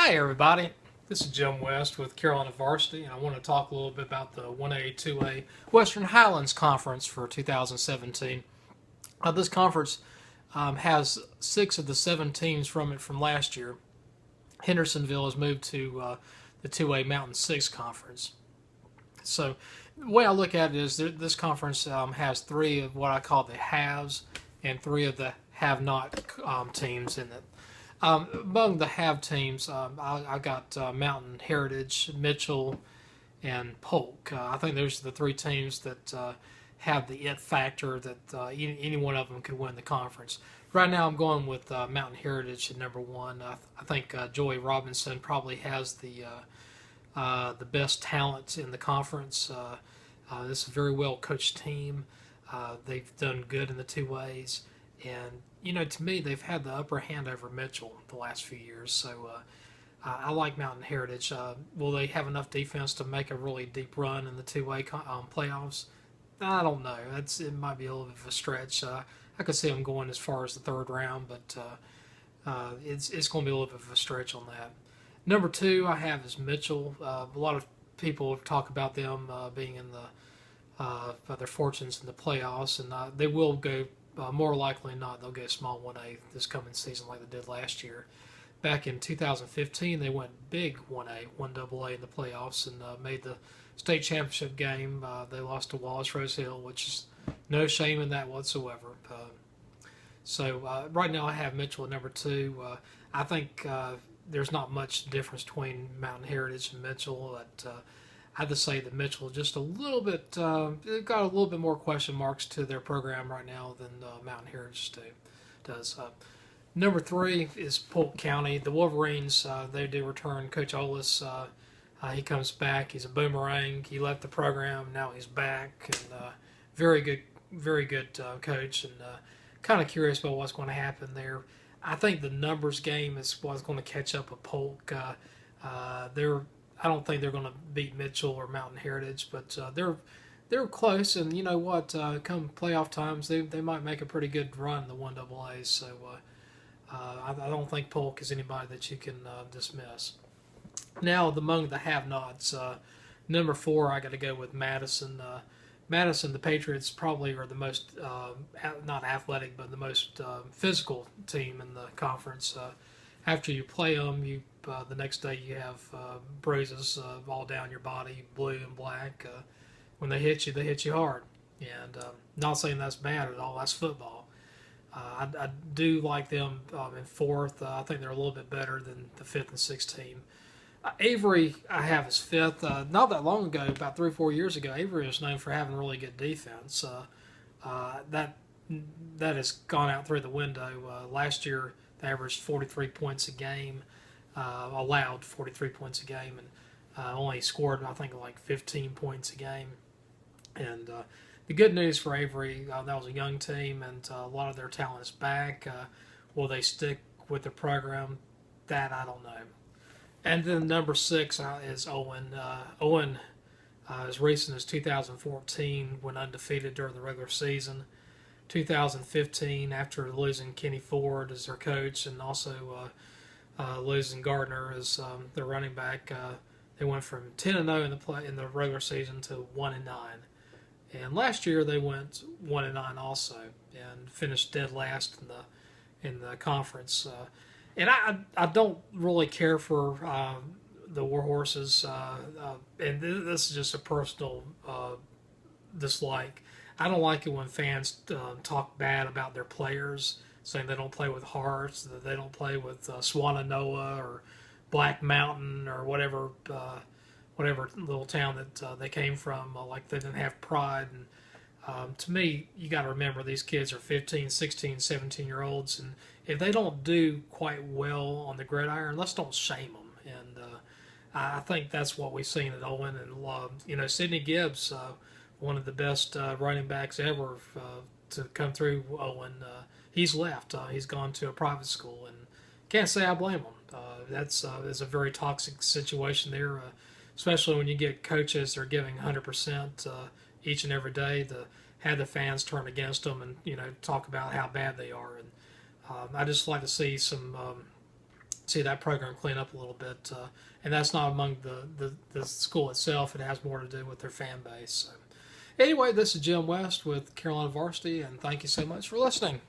Hi everybody, this is Jim West with Carolina Varsity, and I want to talk a little bit about the 1A, 2A Western Highlands Conference for 2017. This conference has 6 of the 7 teams from it from last year. Hendersonville has moved to the 2A Mountain 6 Conference. So the way I look at it is this conference has 3 of what I call the haves and 3 of the have-not teams in it. Among the have teams, I got Mountain Heritage, Mitchell, and Polk. I think those are the 3 teams that have the it factor that any one of them could win the conference. Right now, I'm going with Mountain Heritage at number 1. I think Joey Robinson probably has the best talent in the conference. This is a very well coached team. They've done good in the 2 ways. And, to me, they've had the upper hand over Mitchell the last few years. So I like Mountain Heritage. Will they have enough defense to make a really deep run in the 2A playoffs? I don't know. It might be a little bit of a stretch. I could see them going as far as the 3rd round, but it's going to be a little bit of a stretch on that. Number 2 I have is Mitchell. A lot of people talk about them being in their fortunes in the playoffs, and they will go. More likely than not, they'll go small 1A this coming season like they did last year. Back in 2015, they went big 1A, 1AA in the playoffs and made the state championship game. They lost to Wallace Rose Hill, which is no shame in that whatsoever. So right now I have Mitchell at number 2. I think there's not much difference between Mountain Heritage and Mitchell. I'd just say that Mitchell just a little bit they've got a little bit more question marks to their program right now than Mountain Heritage does. Number 3 is Polk County. The Wolverines, they do return Coach Olis. He comes back. He's a boomerang. He left the program. Now he's back. And very good coach. And kind of curious about what's going to happen there. I think the numbers game is what's going to catch up with Polk. I don't think they're going to beat Mitchell or Mountain Heritage, but they're close. And you know what? Come playoff times, they might make a pretty good run in the 1AA. So I don't think Polk is anybody that you can dismiss. Now, among the have-nots, number 4, I got to go with Madison. Madison, the Patriots probably are the most not athletic, but the most physical team in the conference. After you play them, the next day you have bruises all down your body, blue and black. When they hit you hard. And not saying that's bad at all. That's football. I do like them in 4th. I think they're a little bit better than the 5th and 6th team. Avery, I have as 5th. Not that long ago, about 3 or 4 years ago, Avery was known for having really good defense. That has gone out through the window. Last year, they averaged 43 points a game, allowed 43 points a game, and only scored, I think, like 15 points a game. And the good news for Avery, that was a young team, and a lot of their talent is back. Will they stick with the program? That I don't know. And then number 6 is Owen. Owen, as recent as 2014, went undefeated during the regular season. 2015, after losing Kenny Ford as their coach and also losing Gardner as their running back, they went from 10-0 in the regular season to 1-9. And last year they went 1-9 also and finished dead last in the conference. And I don't really care for the Warhorses, and this is just a personal dislike. I don't like it when fans talk bad about their players, saying they don't play with hearts, that they don't play with Swannanoa or Black Mountain or whatever little town that they came from, like they didn't have pride. And to me, you got to remember these kids are 15, 16, 17-year-olds, and if they don't do quite well on the gridiron, let's don't shame them. And I think that's what we've seen at Owen. And Sidney Gibbs, one of the best running backs ever to come through Owen, he's left. He's gone to a private school, and can't say I blame him. That's a very toxic situation there, especially when you get coaches that are giving 100% each and every day to have the fans turn against them and talk about how bad they are. And I just like to see some see that program clean up a little bit. And that's not among the school itself. It has more to do with their fan base. So, anyway, this is Jim West with Carolina Varsity, and thank you so much for listening.